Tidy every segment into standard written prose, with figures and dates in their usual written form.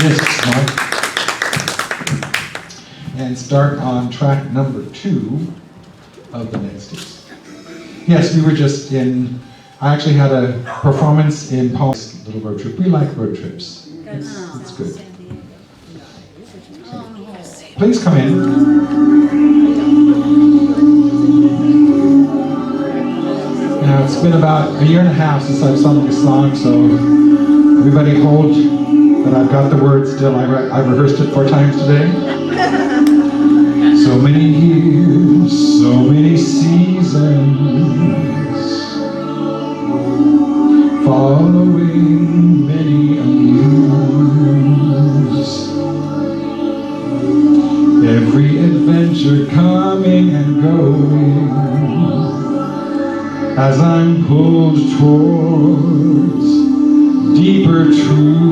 discs, Mark. And start on track number 2 of the next disc. Yes, we were just in, I actually had a performance in Paul's little road trip. We like road trips. It's good. Please come in. Now, it's been about a year and a half since I've sung this song, so everybody hold that I've got the words still. I've rehearsed it 4 times today. So many years, so many seasons, following many a muse. Every adventure coming and going, as I'm pulled towards deeper truths.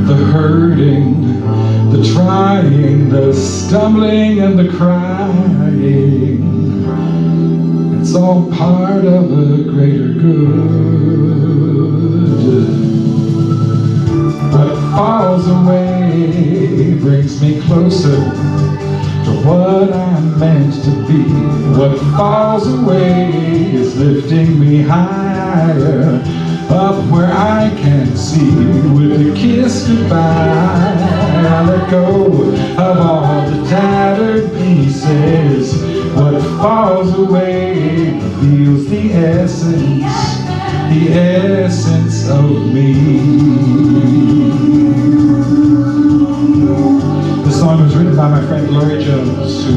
The hurting, the trying, the stumbling and the crying, it's all part of a greater good. What falls away brings me closer to what I'm meant to be. What falls away is lifting me higher, up where I can see. With a kiss goodbye, I let go of all the tattered pieces. What falls away reveals the essence of me. This song was written by my friend Gloria Jones, who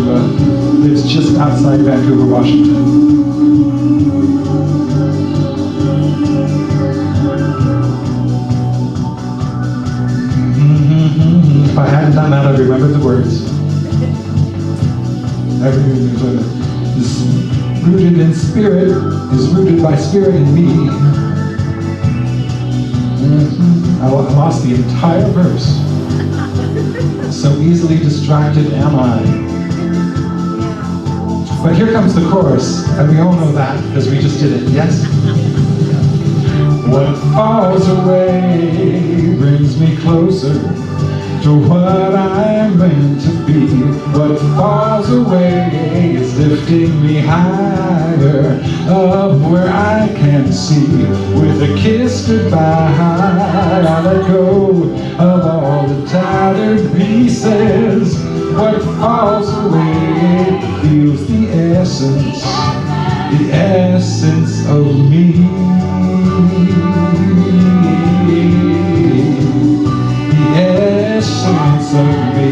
lives just outside Vancouver, Washington. If I hadn't done that, I'd remember the words. Everything is rooted in spirit, is rooted by spirit in me. I lost the entire verse. So easily distracted am I. But here comes the chorus, and we all know that because we just did it, yes? What falls away brings me closer to what I'm meant to be. What falls away is lifting me higher, up where I can see. With a kiss goodbye, I let go of all the tattered pieces. What falls away reveals the essence of me. Essence of me.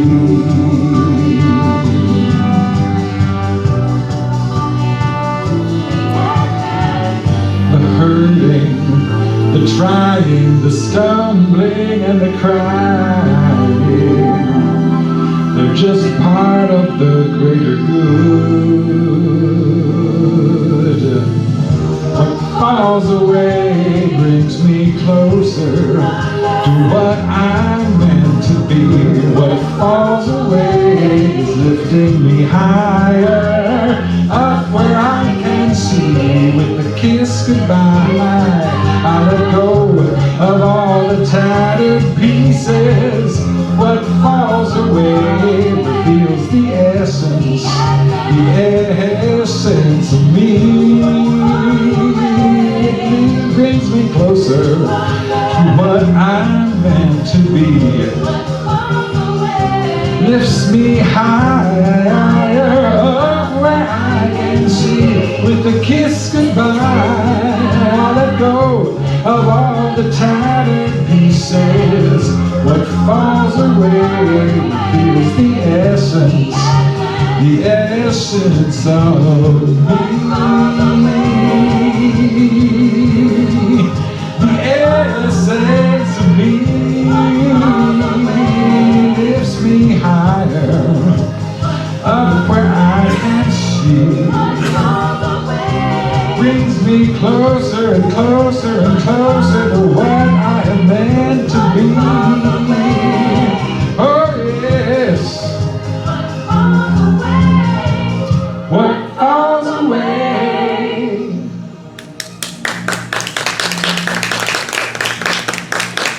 The hurting, the trying, the stumbling and the crying, they're just part of the greater good. What falls away brings me closer to what I'm meant to be. What falls away is lifting me higher, up where I can see. With a kiss goodbye, I let go of all the tattered pieces. What falls away reveals the essence of me. It brings me closer to what I'm meant to be. Lifts me higher, up where I can see. With a kiss goodbye, I let go of all the tattered pieces. What falls away reveals the essence of me. The essence of me lifts me higher, up where I can see. Brings me closer and closer and closer to what I am meant to be. Oh yes. What falls away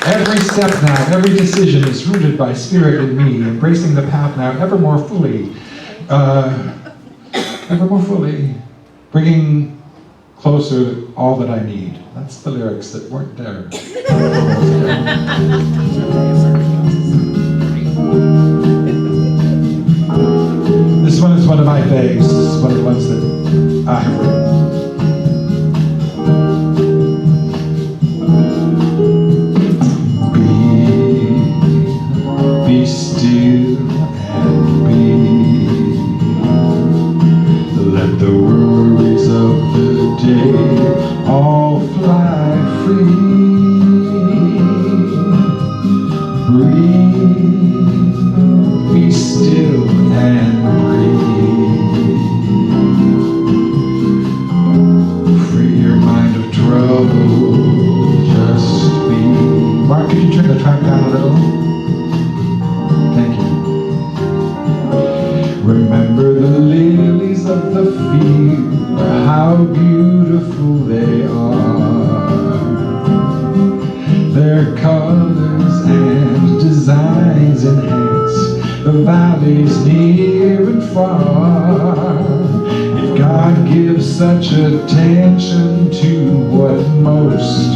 Every step now, every decision is rooted by spirit in me, embracing the path now ever more fully, bringing closer all that I need. That's the lyrics that weren't there. This one is one of my faves. This is one of the ones that I have written. Be still and be. Let the worries of the day all fly free. Breathe, be still and breathe. Free your mind of trouble, just be. Mark, could you turn the track down a little? Thank you. Remember the lilies of the field, how beautiful they are. Their colors and designs enhance the valleys near and far. If God gives such attention to what most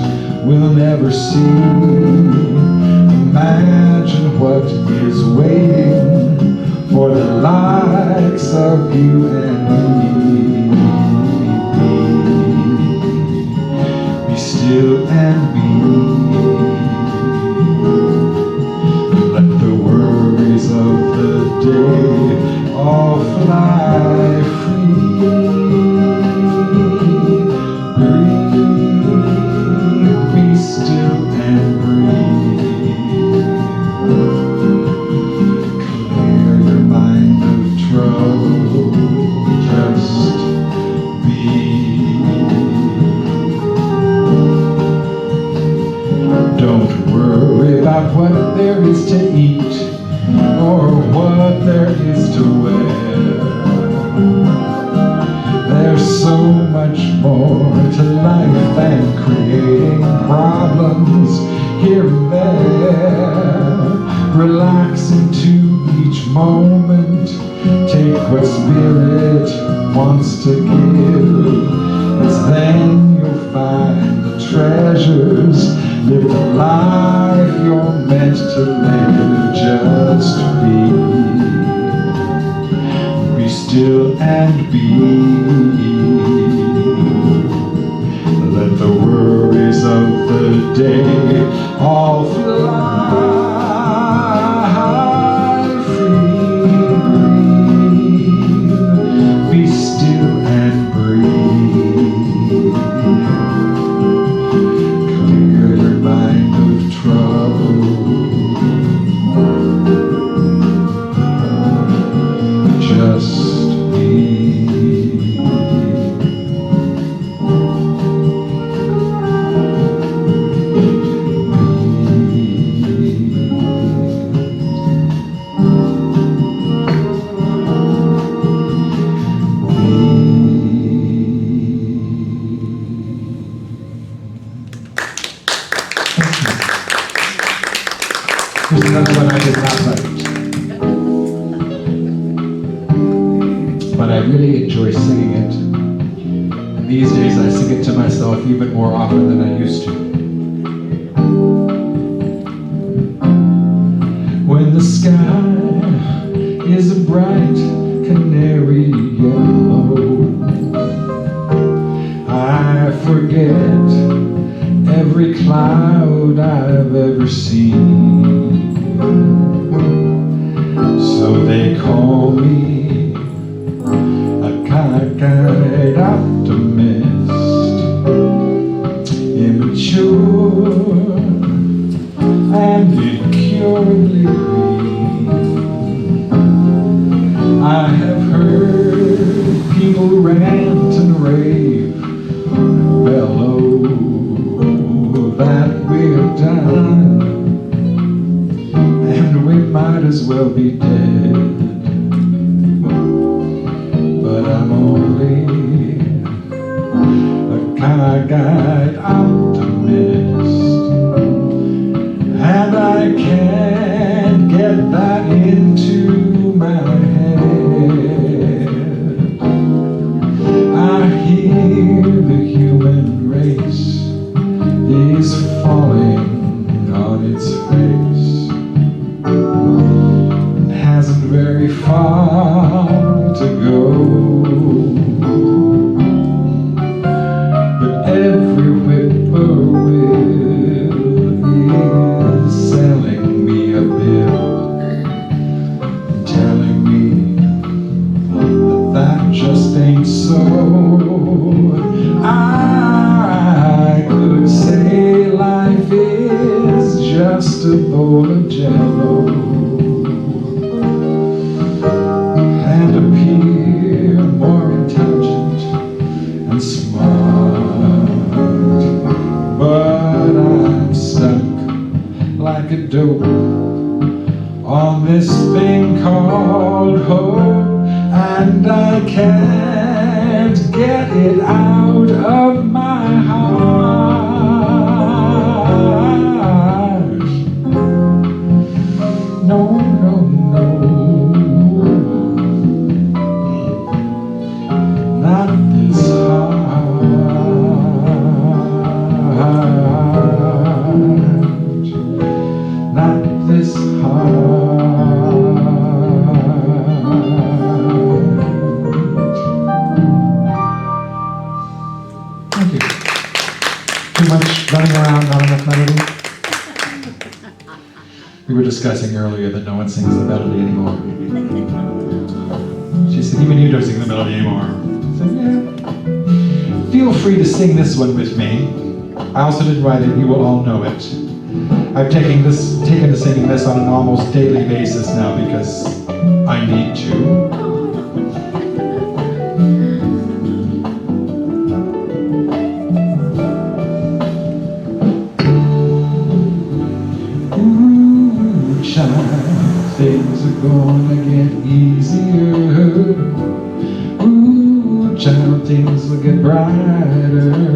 will never see, imagine what is waiting for the likes of you and me. Be still and be. Let the worries of the day all fly free. Breathe, be still and breathe. Clear your mind of trouble, just be. Don't worry about what there is to eat or what there is to wear. There's so much more to life than creating problems here and there. Relax into each moment, take what spirit wants to give. It's then you'll find the treasures. Live the life you're meant to live, just be still and be. Let the worries of the day all fly free. Be still and breathe. Here's another one I did not write. But I really enjoy singing it. And these days I sing it to myself even more often than I used to. When the sky is a bright canary yellow, I forget every cloud I've ever seen. So they call me a cockeyed optimist, immature and incurably green. I have heard people rant and rave and bellow that we're done, and we might as well be dead. But I'm only a cockeyed optimist, just a bowl of Jell-O and appear more intelligent and smart, but I'm stuck like a dope on this thing called hope, and I can't get it out of my heart. No, no, no, not this hard, not this hard. Thank you. Too much running around, not enough melody? We were discussing earlier that no one sings the melody anymore. She said, even you don't sing the melody anymore. I said, yeah. Feel free to sing this one with me. I also didn't write it, you will all know it. I've taken to singing this on an almost daily basis now because I need to. Ooh, child, things are gonna get easier. Ooh, child, things will get brighter.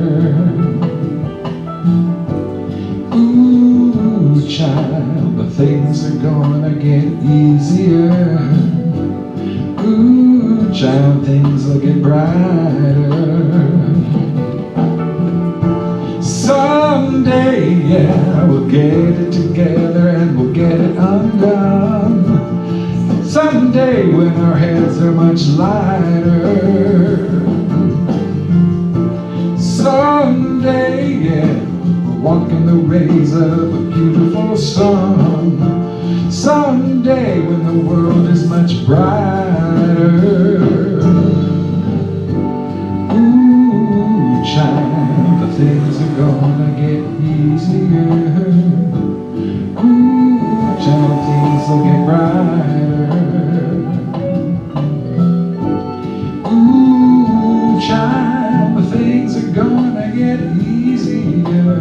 Child, but things are gonna get easier. Ooh, child, things will get brighter. Someday, yeah, we'll get it together and we'll get it undone. Someday when our heads are much lighter. Someday, yeah, walking the rays of a beautiful sun. Someday when the world is much brighter. Ooh, child, the things are gonna get easier. Ooh, child, things will get brighter. Ooh, child, the things are gonna get easier.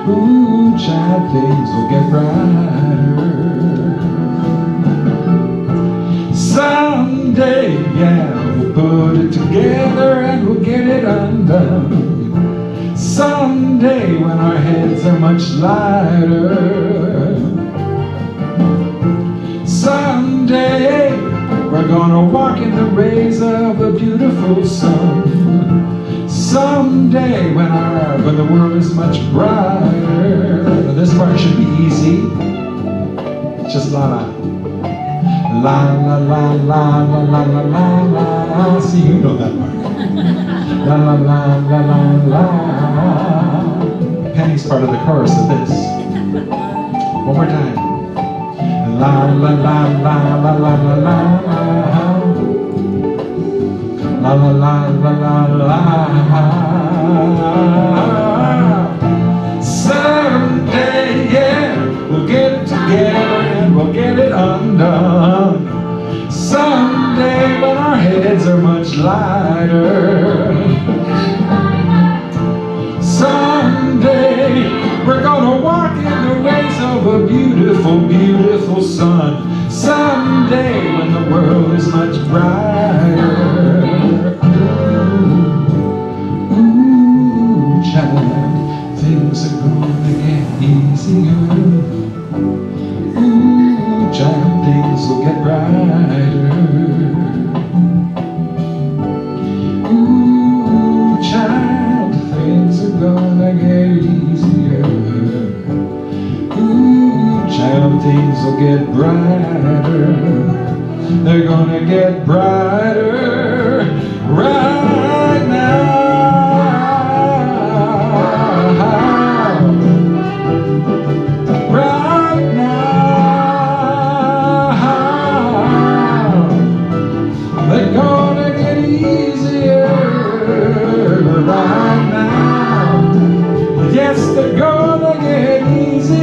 Ooh, child, things will get brighter. Someday, yeah, we'll put it together and we'll get it undone. Someday when our heads are much lighter. Someday we're gonna walk in the rays of a beautiful sun. Someday when the world is much brighter. This part should be easy. It's just la la. La la la la la la la la la. See, you know that part. La la la la la la. Penny's part of the chorus of this. One more time. La la la la la la la la. La la la la la la. Someday, yeah, we'll get it together and we'll get it undone. Someday when our heads are much lighter. Someday we're gonna walk in the rays of a beautiful, beautiful sun. Someday when the world is much brighter. Ooh, child, things are gonna get easier. Ooh, child, things will get brighter. Ooh, child, things are gonna get easier. Ooh, child, things will get brighter. They're gonna get brighter right now. Right now. They're gonna get easier right now. Yes, they're gonna get easier.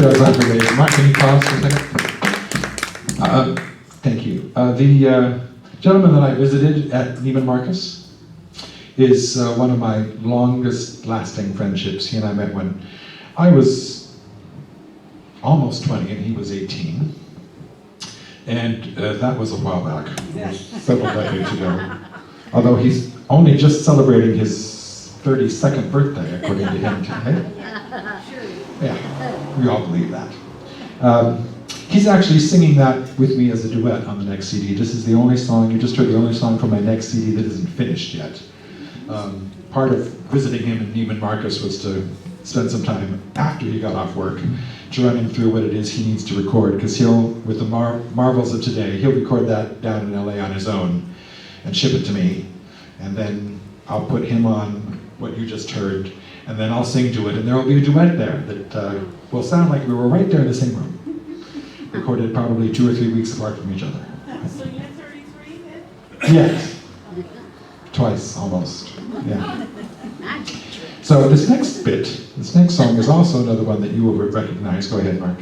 Feels like we're ready. Mark, can you pause for a second? Thank you. The gentleman that I visited at Neiman Marcus is one of my longest lasting friendships. He and I met when I was almost 20 and he was 18. And that was a while back, several decades ago. Although he's only just celebrating his 32nd birthday, according to him today. Yeah, we all believe that. He's actually singing that with me as a duet on the next CD. This is the only song, you just heard the only song from my next CD that isn't finished yet. Part of visiting him in Neiman Marcus was to spend some time after he got off work to run him through what it is he needs to record, because he'll, with the marvels of today, he'll record that down in LA on his own and ship it to me, and then I'll put him on what you just heard, and then I'll sing to it, and there will be a duet there that will sound like we were right there in the same room, recorded probably 2 or 3 weeks apart from each other. So you're 33 then? Yes. Twice, almost. Yeah. So this next song is also another one that you will recognize. Go ahead, Mark.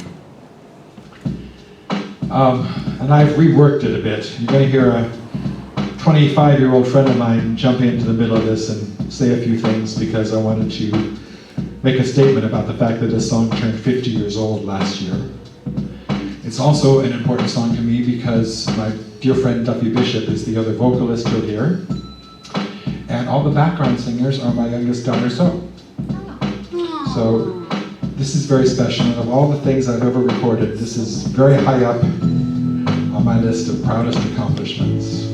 And I've reworked it a bit. You're going to hear a 25-year-old friend of mine jump into the middle of this and say a few things, because I wanted to make a statement about the fact that this song turned 50 years old last year. It's also an important song to me because my dear friend Duffy Bishop is the other vocalist you'll hear. And all the background singers are my youngest daughter, So this is very special, and of all the things I've ever recorded, this is very high up on my list of proudest accomplishments.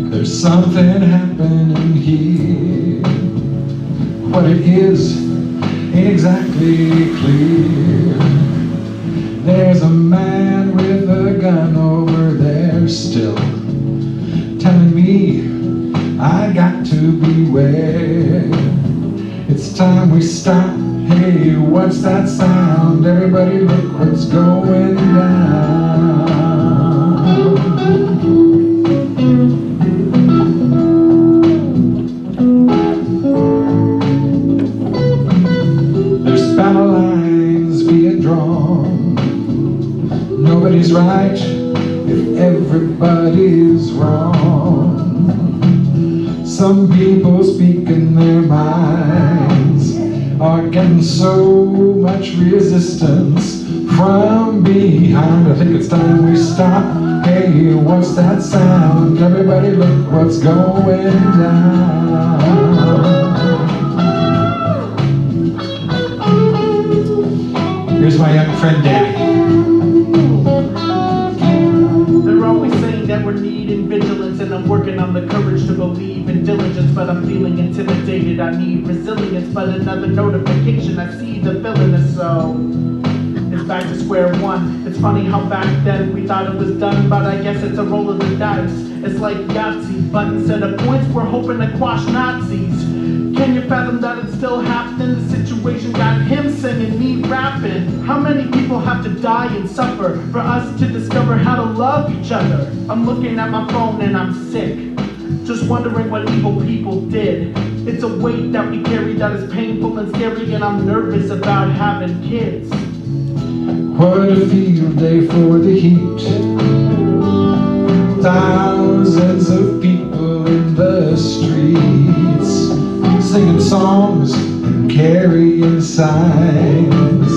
There's something happening here. What it is ain't exactly clear. There's a man with a gun over there still, telling me I got to beware. It's time we stop. Hey, what's that sound? Everybody look what's going down. There's battle lines being drawn. Nobody's right if everybody's wrong. Some people speaking their minds are getting so much resistance from behind. I think it's time we stop. Hey, what's that sound? Everybody look what's going down. Here's my young friend Danny. They're always saying that we're needing vigilance, and I'm working on the courage to believe in diligence, but I'm feeling intimidated. I need resilience, but another notification, I see the villainous, so it's back to square one. It's funny how back then we thought it was done, but I guess it's a roll of the dice. It's like Yahtzee, but instead of points, we're hoping to quash Nazis. Can you fathom that it's still happening? The situation got him singing, me rapping. How many people have to die and suffer for us to discover how to love each other? I'm looking at my phone and I'm sick, just wondering what evil people did. It's a weight that we carry that is painful and scary, and I'm nervous about having kids. What a field day for the heat. Thousands of people in the streets, singing songs and carrying signs,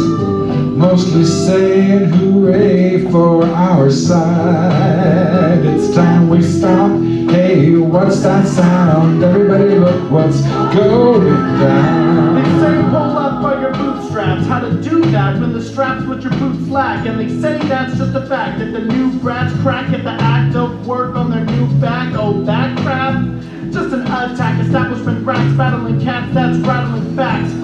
mostly saying hooray for our side. It's time we stop. Hey, what's that sound? Everybody look what's going down. They say pull up by your bootstraps. How to do that when the straps with your boots lack? And they say that's just a fact, that the new brats crack at the act of work on their new back. Oh, that crap? Just an attack, establishment rats battling cats, that's rattling facts.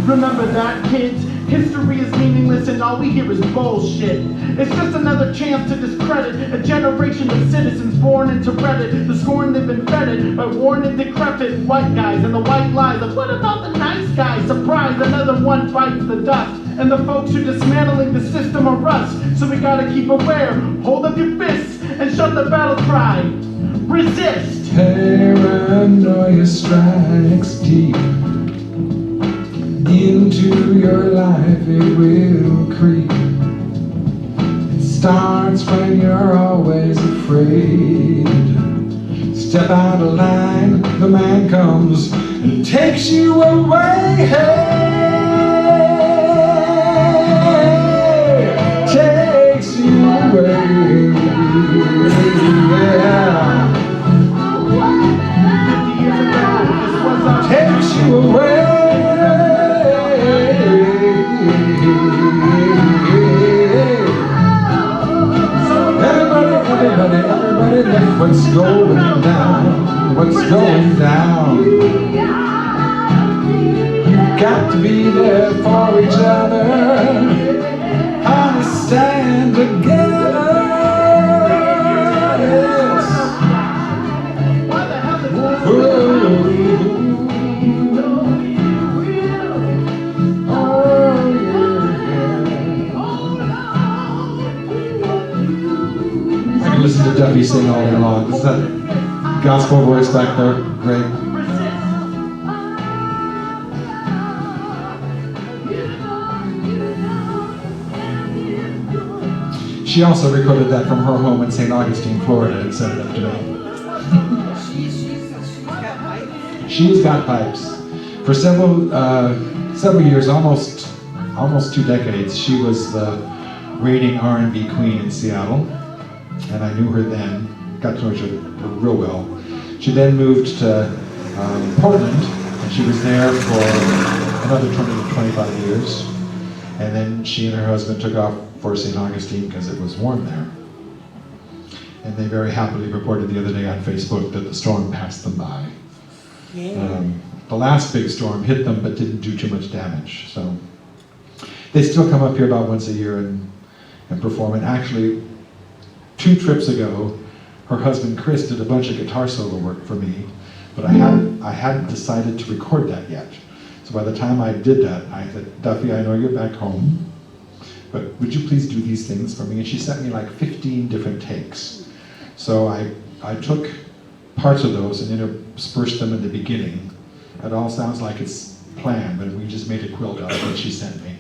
Remember that, kids? History is meaningless and all we hear is bullshit. It's just another chance to discredit a generation of citizens born into Reddit. The scorn they've been fed by worn and decrepit white guys and the white lies of what about the nice guys? Surprise, another one bites the dust. And the folks who dismantling the system are us. So we gotta keep aware, hold up your fists and shut the battle cry. Resist. Paranoia strikes deep into your life, it will creep. It starts when you're always afraid. Step out of line, the man comes and takes you away. Hey, takes you away. Yeah. Takes you away. Everybody, look what's going down. What's going down? You've got to be there for each other. Understand together. Yes. Listen to Duffy sing all day long. Is that gospel voice back there? Great. She also recorded that from her home in St. Augustine, Florida, and sent it up to me. She's got pipes. For several years, almost 2 decades, she was the reigning R&B queen in Seattle. And I knew her then, got to know her real well. She then moved to Portland, and she was there for another 20 to 25 years. And then she and her husband took off for St. Augustine because it was warm there. And they very happily reported the other day on Facebook that the storm passed them by. The last big storm hit them but didn't do too much damage. So they still come up here about once a year and perform. And actually, 2 trips ago, her husband Chris did a bunch of guitar solo work for me, but I hadn't decided to record that yet. So by the time I did that, I said, Duffy, I know you're back home, but would you please do these things for me? And she sent me like 15 different takes. So I took parts of those and interspersed them in the beginning. It all sounds like it's planned, but we just made a quilt out of what she sent me.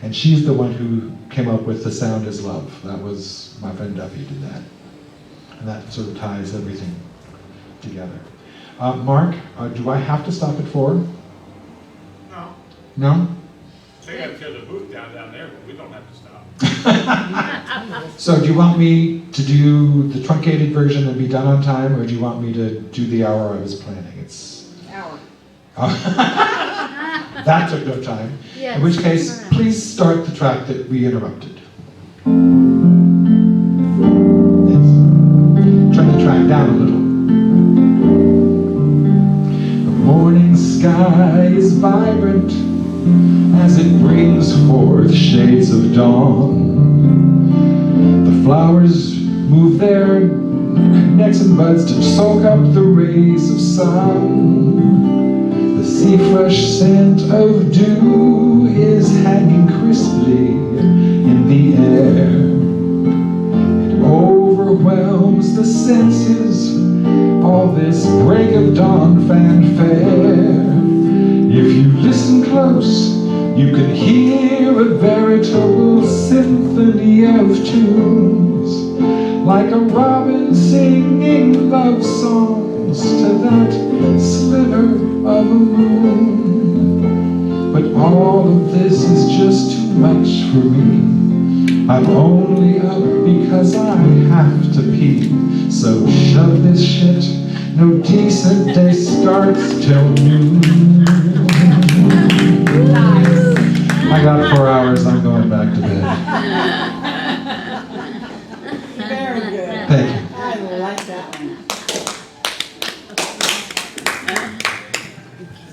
And she's the one who came up with The Sound Is Love. That was my friend Duffy did that. And that sort of ties everything together. Mark, do I have to stop at 4? No. No? They got to tear the booth down there, but we don't have to stop. So do you want me to do the truncated version and be done on time, or do you want me to do the hour I was planning? It's Hour. That took no time. Yes. In which case, please start the track that we interrupted. Yes. Turn the track down a little. The morning sky is vibrant as it brings forth shades of dawn. The flowers move their necks and buds to soak up the rays of sun. The sea fresh scent of dew is hanging crisply in the air. It overwhelms the senses, all this break of dawn fanfare. If you listen close, you can hear a veritable symphony of tunes, like a robin singing love songs to that sliver of a moon. But all of this is just too much for me. I'm only up because I have to pee. So shove this shit, no decent day starts till noon. I got 4 hours, I'm going back to bed. Very good. Thank you. I like that one.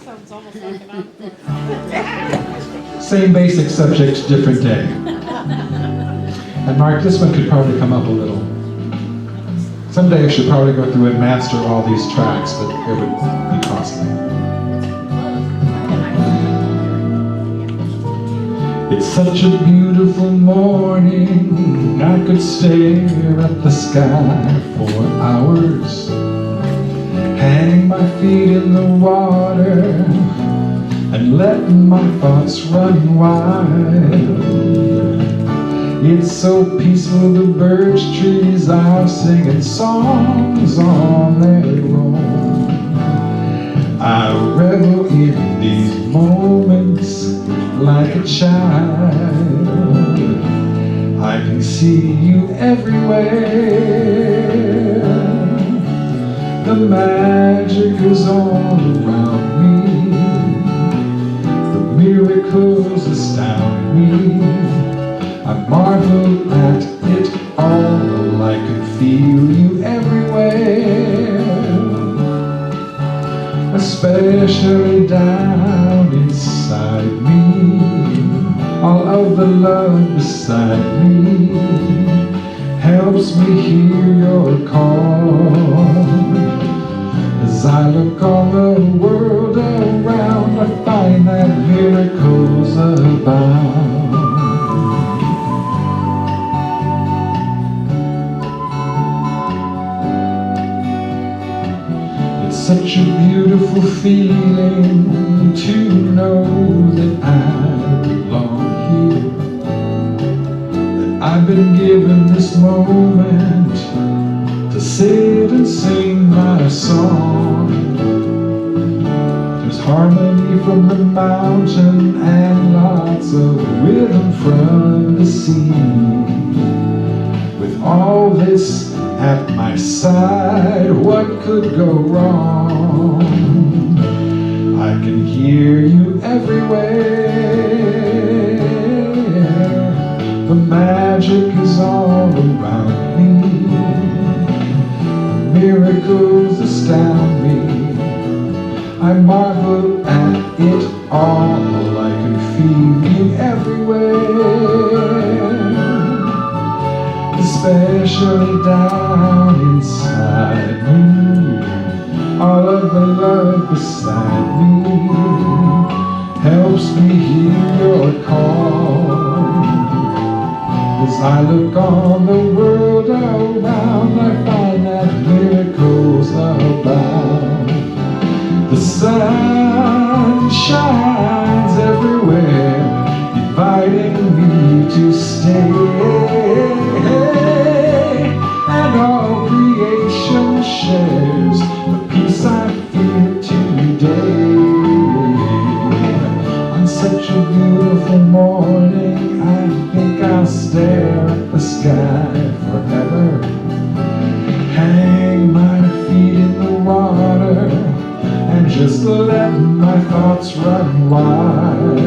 Sounds almost like an encore. Same basic subject, different day. And Mark, this one could probably come up a little. Someday I should probably go through and master all these tracks, but it would be costly. It's such a beautiful morning, I could stare at the sky for hours, hang my feet in the water and letting my thoughts run wild. It's so peaceful, the birch trees are singing songs on their own. I revel in these moments like a child. I can see you everywhere. The magic is all around me. The miracles astound me. I marvel at it all. I can feel you everywhere, especially down inside me. All of the love beside me helps me hear your call. As I look on the world around, I find that miracles abound. It's such a beautiful feeling to know that I belong here, that I've been given this moment to sit and sing my song. There's harmony from the mountain and lots of rhythm from the sea. With all this at my side, what could go wrong? I can hear you everywhere. The magic is all around me. The miracles astound me. I marvel at it all. I can feel you everywhere, especially down inside me. All of the love beside me helps me hear your call. As I look on the world around, I find that miracles abound. The sun shines everywhere, inviting me to stay. And all creation shares the peace I feel today. On such a beautiful morning, I think I'll stare at the sky forever, hang my feet in the water, and just let my thoughts run wild.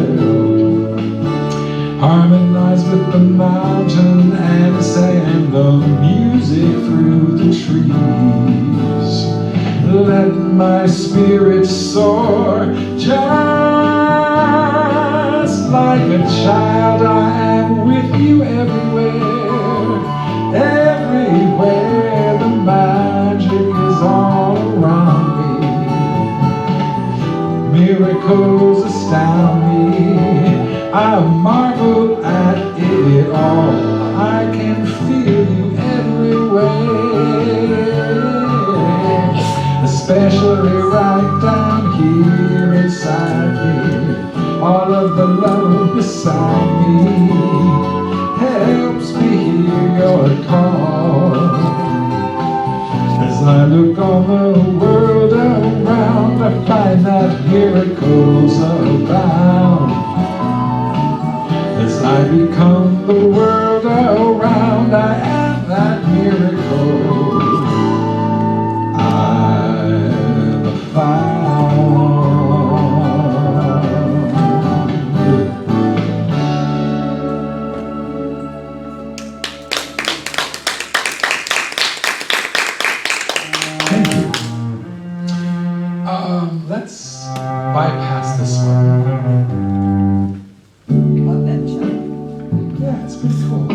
Harmonize with the mountain and sand, the music through the trees. Let my spirit soar, just like a child. I am with you everywhere, everywhere. The magic is all around me. Miracles astound me. I marvel at it all. I can feel you everywhere, especially right down here inside me. All of the love beside me helps me hear your call. As I look on the world around, I find that miracles abound. As I become the world around, I am that miracle I've found. Thank you. Let's bypass this one. Love that show. Yeah, it's pretty cool.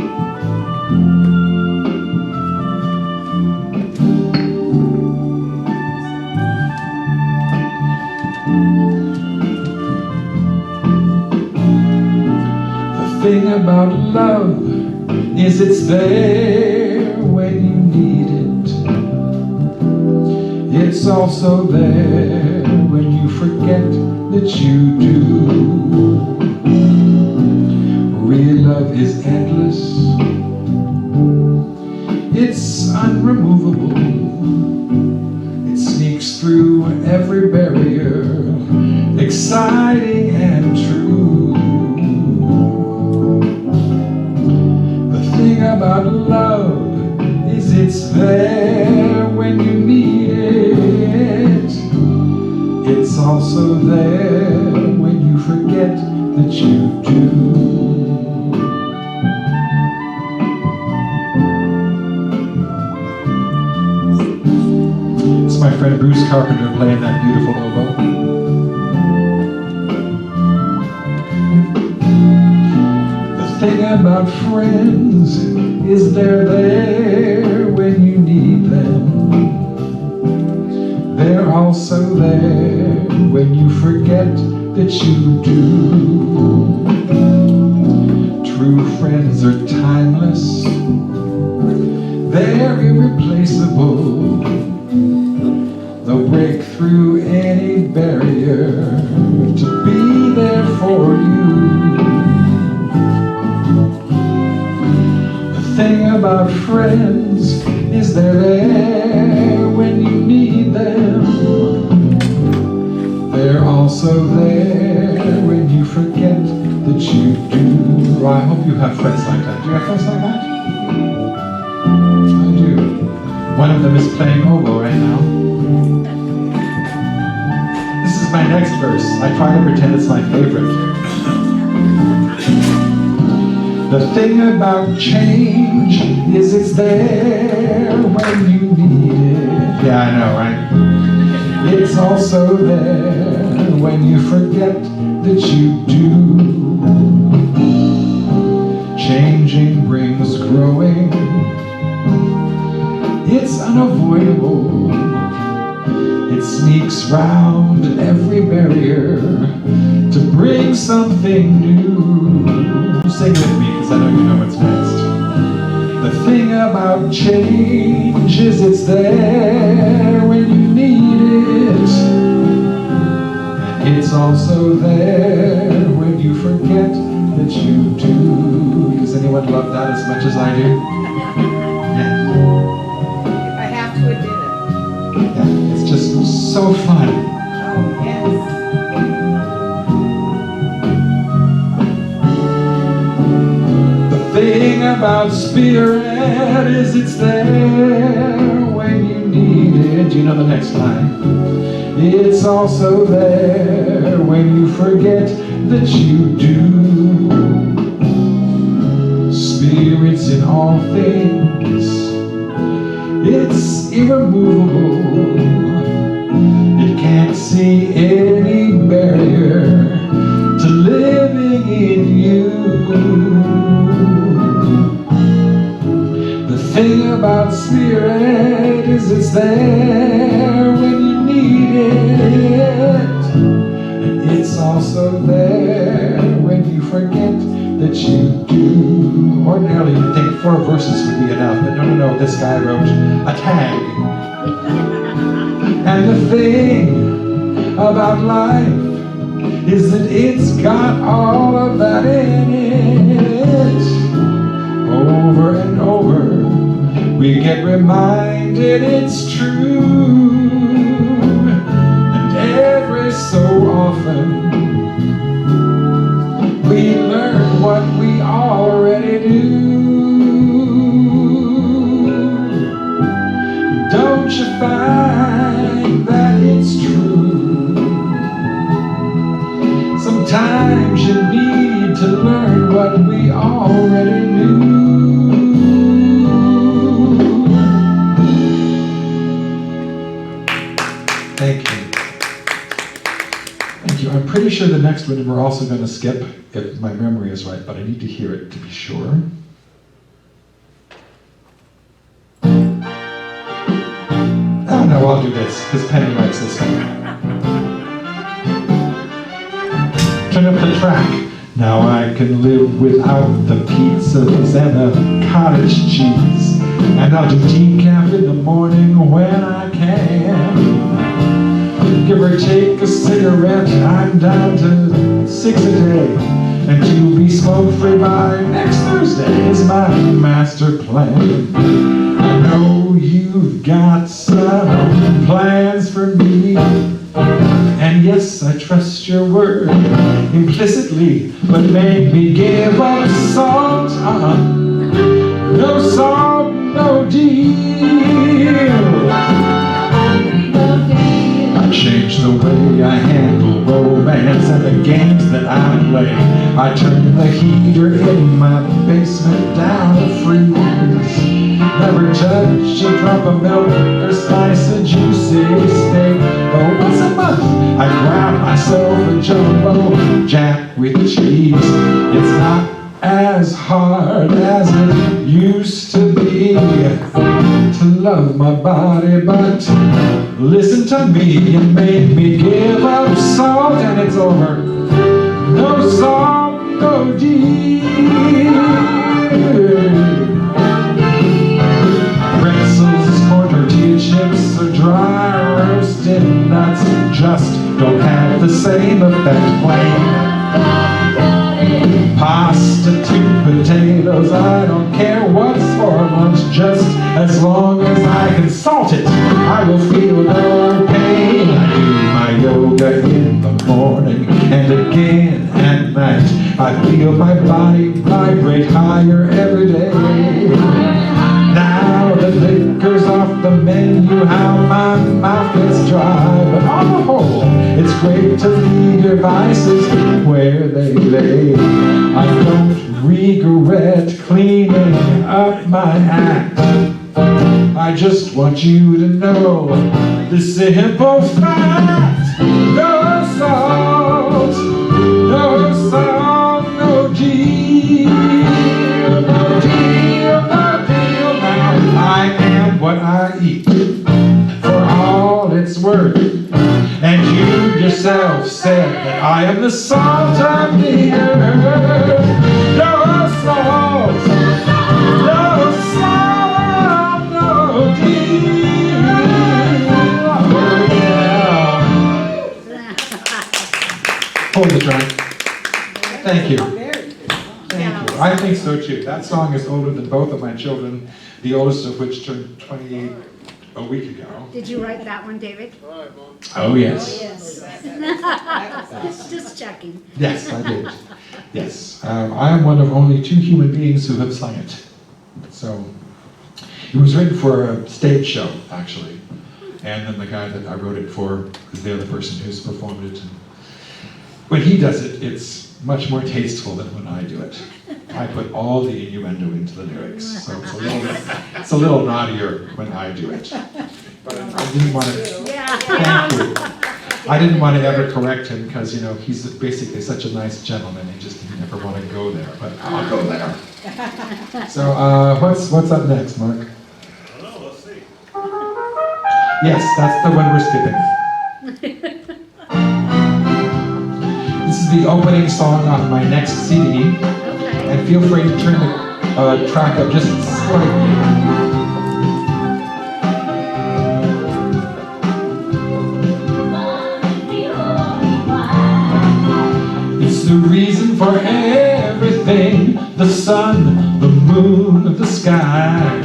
The about love is it's there when you need it. It's also there when you forget that you do. Real love is endless. It's unremovable. It sneaks through every barrier, exciting and true. The thing about love is it's there when you need it. It's also there when you forget that you do. It's my friend Bruce Carpenter playing that beautiful oboe. The thing about friends is they're there when you need them. They're also there when you forget that you do. True friends are timeless. They're irreplaceable. They'll break through any barrier to be there for you. The thing about friends is they're there when you need them. They're also there when you forget that you do. Oh, I hope you have friends like that. Do you have friends like that? I do. One of them is playing oboe right now. This is my next verse. I try to pretend it's my favorite. The thing about change is it's there when you need it. Yeah, I know, right? It's also there when you forget that you do. Changing brings growing. It's unavoidable. It sneaks round every barrier to bring something new. Sing with me, because I know you know what's next. The thing about change is it's there when you need it. And it's also there when you forget that you do. Does anyone love that as much as I do? Yeah. If I have to admit it. Yeah, it's just so fun. Oh, yes. The thing about spirit is it's there when you need it. Do you know the next line? It's also there when you forget that you do. Spirits in all things. It's irremovable. It can't see any barrier to living in you. The thing about spirit is it's there when you need it. And it's also there when you forget that you do. Ordinarily you'd think 4 verses would be enough, but no, this guy wrote a tag. And the thing about life is that it's got all of that in it. Over and over we get reminded it's true. And every so often we learn what we already do. Don't you find that it's true? Sometimes you need to learn what we already knew. Thank you. Thank you. I'm pretty sure the next one we're also going to skip, if my memory is right, but I need to hear it to be sure. Oh no, I'll do this, because Penny likes this one. Turn up the track. Now I can live without the pizzas and the cottage cheese, and I'll do decaf in the morning when I can. Give or take a cigarette, I'm down to 6 a day, and to be smoke-free by next Thursday is my master plan. I know you've got some plans for me, and yes, I trust your word implicitly, but make me give up salt. No salt, no deal. I changed the way I handle romance and the games that I play. I turned the heater in my basement down to freeze. Never touch a drop of milk or slice a juicy steak. But once a month I grab myself a jumbo jack with cheese. It's not as hard as it used to be to love my body, but listen to me and make me give up salt, and it's over. No salt, no deal. Pretzels, corn tortilla chips, or dry roasted nuts just don't have the same effect. Plain pasta to potatoes, I don't care what's for lunch, just as long as I can salt it, I will feel no pain. I do my yoga in the morning and again at night. I feel my body vibrate higher every day. Now the liquor's off the menu, how my mouth gets dry, but on the whole, it's great to leave your vices where they lay. I don't regret cleaning up my act. I just want you to know the simple fact. No salt, no salt, no deal, no deal, no deal. Now I am what I eat, for all it's worth. And you yourself said that I am the salt of the earth. No salt, no salt, no deal. Oh, yeah. Hold the track. Thank you. Thank you. I think so too. That song is older than both of my children, the oldest of which turned 28 a week ago. Did you write that one, David? Oh, yes. Yes. Just checking. Yes, I did. Yes. I am one of only 2 human beings who have sung it. So, it was written for a stage show, actually. And then the guy that I wrote it for is the other person who's performed it. And when he does it, it's much more tasteful than when I do it. I put all the innuendo into the lyrics, so it's a little naughtier when I do it. But I didn't want to. Thank you. I didn't want to ever correct him because, you know, he's basically such a nice gentleman. He just didn't ever want to go there, but I'll go there. So what's up next, Mark? I don't know, let's see. Yes, that's the one we're skipping. This is the opening song off my next CD. And feel free to turn the track up just slightly. It's the reason for everything, the sun, the moon, the sky.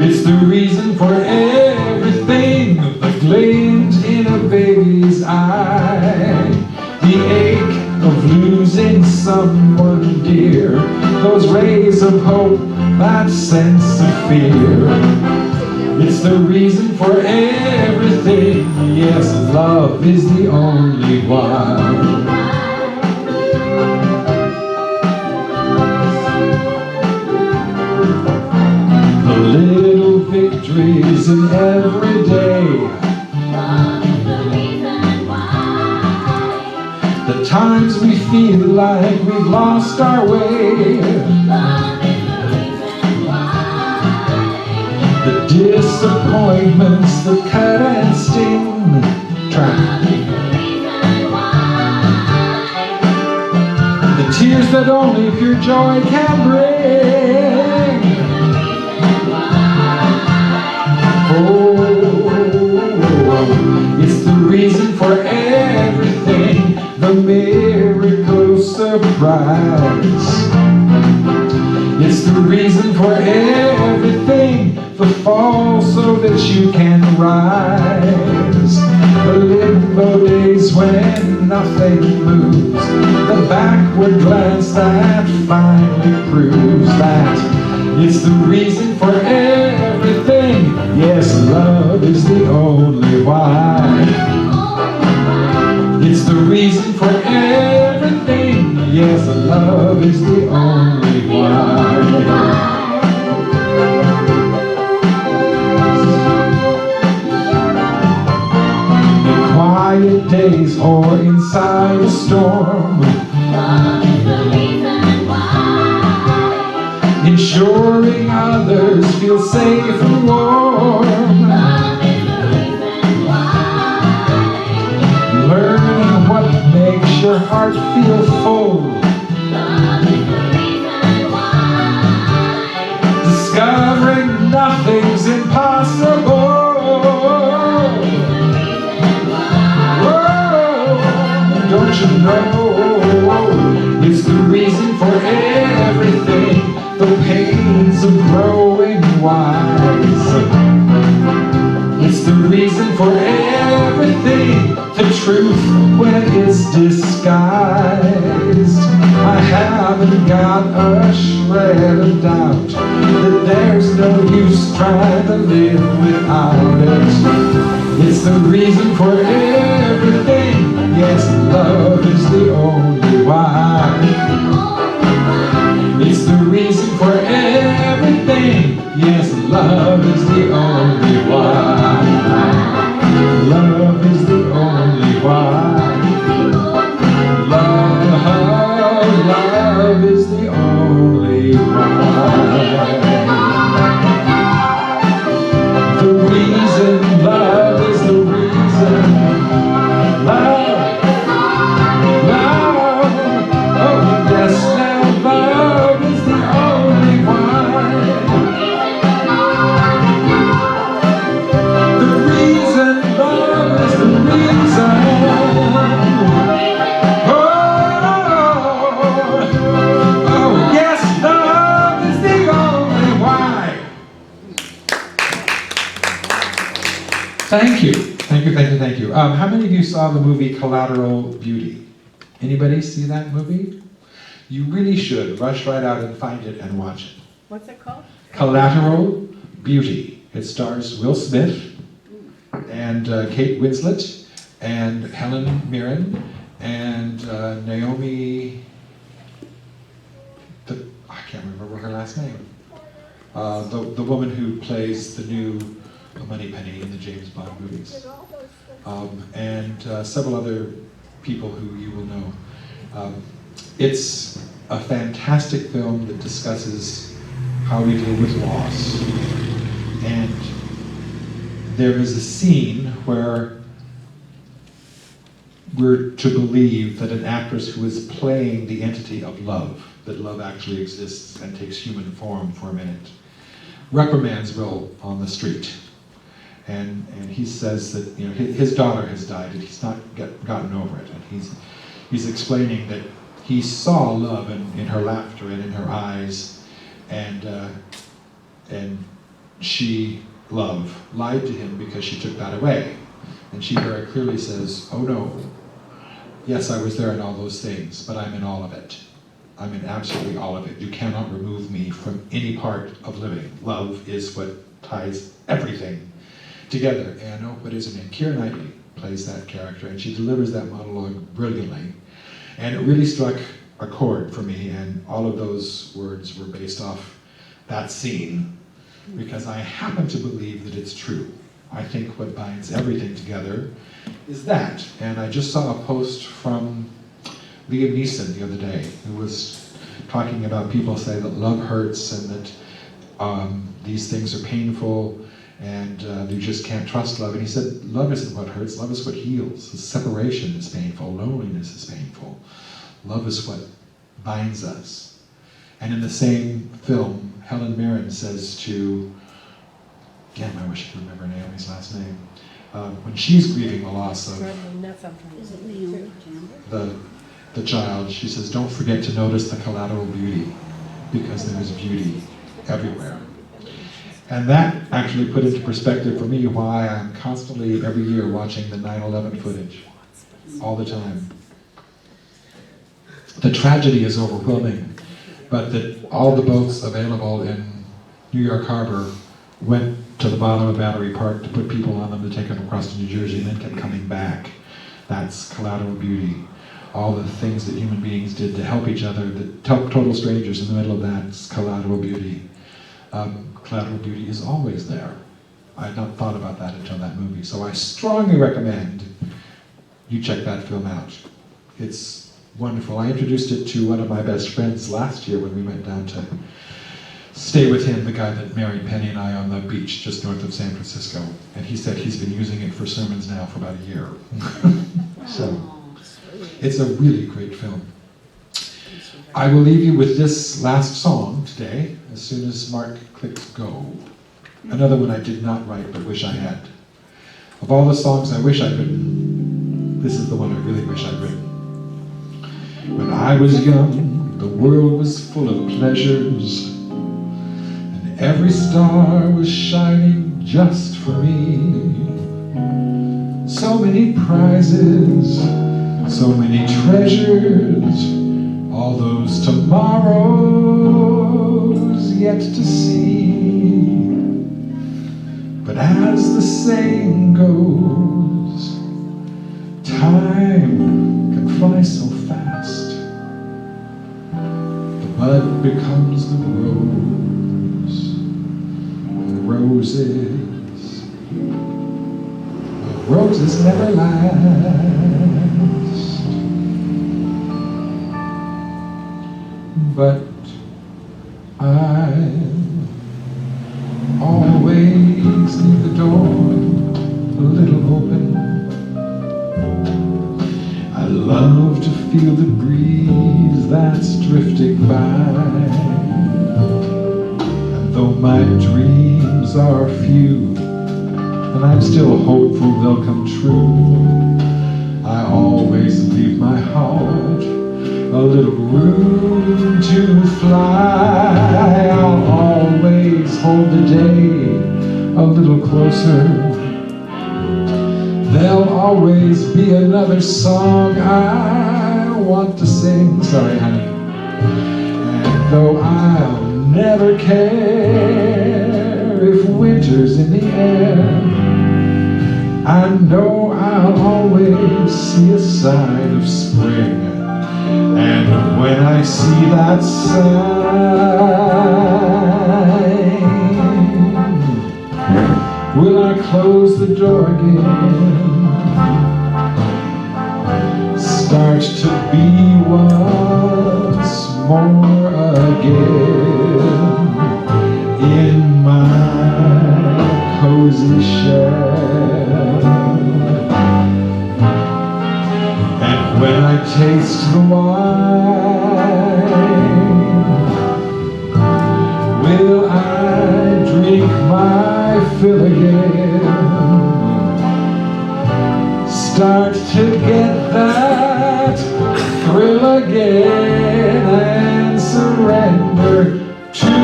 It's the reason for everything, the glint in a baby's eye, the ache of losing someone dear, those rays of hope, that sense of fear. It's the reason for everything, yes, love is the only one. The little victories in every day, the times we feel like we've lost our way, the disappointments that cut and sting. Track. if your joy can bring. Oh, it's the reason for everything, the miracle surprise. It's the reason for everything, the fall so that you can rise. The limbo days when nothing moves, the backward glance that finally proves that it's the reason for everything. Yes, love is the only why. It's the reason for everything. Yes, love is the only why. In quiet days or inside a storm, Love is the reason why. ensuring others feel safe and warm. Love is the reason why. Learning what makes your heart feel full. Love is the reason why. Discovering nothing's impossible. Whoa, don't you know it's the reason for everything, the pains of growing wise. It's the reason for everything, the truth when it's disguised. I haven't got a shred of doubt that there's no use trying to live without it. It's the reason for everything. Yes, love is the only why. It's the reason for everything. Yes, love is the only why. Love is the only why. Love is the only why. The reason, love is the reason. Love, oh yes, now love is the only why. The reason, love is the reason. Oh, yes, love is the only why. Thank you. Thank you, thank you, thank you. How many of you saw the movie Collateral Beauty? Anybody see that movie? You really should rush right out and find it and watch it. What's it called? Collateral Beauty. It stars Will Smith and Kate Winslet and Helen Mirren and Naomi, I can't remember her last name. The woman who plays the new Moneypenny in the James Bond movies. And several other people who you will know. It's a fantastic film that discusses how we deal with loss. And there is a scene where we're to believe that an actress who is playing the entity of love, that love actually exists and takes human form for a minute, reprimands Will on the street. And he says that his daughter has died and he's not gotten over it. And he's explaining that he saw love in her laughter and in her eyes, and she, love, lied to him because she took that away. And she very clearly says, oh no, yes, I was there in all those things, but I'm in all of it. I'm in absolutely all of it. You cannot remove me from any part of living. Love is what ties everything together. And oh, what is her name? Keira Knightley plays that character, and she delivers that monologue brilliantly. And it really struck a chord for me, and all of those words were based off that scene, because I happen to believe that it's true. I think what binds everything together is that. And I just saw a post from Liam Neeson the other day, who was talking about people say that love hurts and that these things are painful and you just can't trust love. And he said, love isn't what hurts, love is what heals. Separation is painful, loneliness is painful. Love is what binds us. And in the same film, Helen Mirren says to, damn, I wish I could remember Naomi's last name, when she's grieving the loss of Is it Naomi Campbell? the child, she says, don't forget to notice the collateral beauty, because there is beauty everywhere. And that actually put into perspective for me why I'm constantly, every year, watching the 9/11 footage, all the time. The tragedy is overwhelming, but that all the boats available in New York Harbor went to the bottom of Battery Park to put people on them to take them across to New Jersey and then kept coming back. That's collateral beauty. All the things that human beings did to help each other, the total strangers in the middle of that, is collateral beauty. Collateral beauty is always there. I had not thought about that until that movie, so I strongly recommend you check that film out. It's wonderful. I introduced it to one of my best friends last year when we went down to stay with him, the guy that married Penny and I on the beach just north of San Francisco. And he said he's been using it for sermons now for about a year. So, it's a really great film. I will leave you with this last song today, as soon as Mark clicks go. Another one I did not write, but wish I had. Of all the songs I wish I'd written, this is the one I really wish I'd written. When I was young, the world was full of pleasures, and every star was shining just for me. So many prizes, so many treasures, all those tomorrows yet to see. But as the saying goes, time can fly so fast. The bud becomes the rose, and roses never last. But I always leave the door a little open. I love to feel the breeze that's drifting by. And though my dreams are few, and I'm still hopeful they'll come true, I always leave my heart a little room to fly. I'll always hold the day a little closer. There'll always be another song I want to sing. Sorry, honey. And though I'll never care if winter's in the air, I know I'll always see a sign of spring. And when I see that sign, will I close the door again, start to be once more again in my cozy shell? When I taste the wine, will I drink my fill again, start to get that thrill again, and surrender to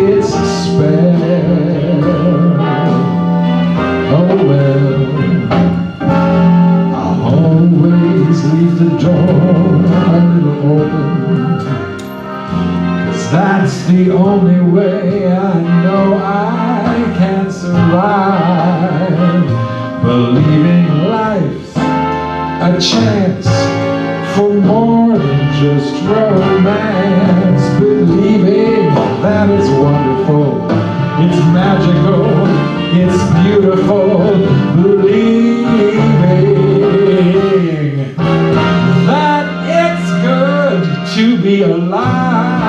its spell? Oh well, always leave the door a little open, 'cause that's the only way I know I can survive, believing life's a chance for more than just romance, believing that it's wonderful, it's magical, it's beautiful, believing that it's good to be alive.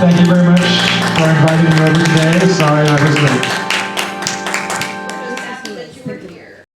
Thank you very much for inviting me over today. Sorry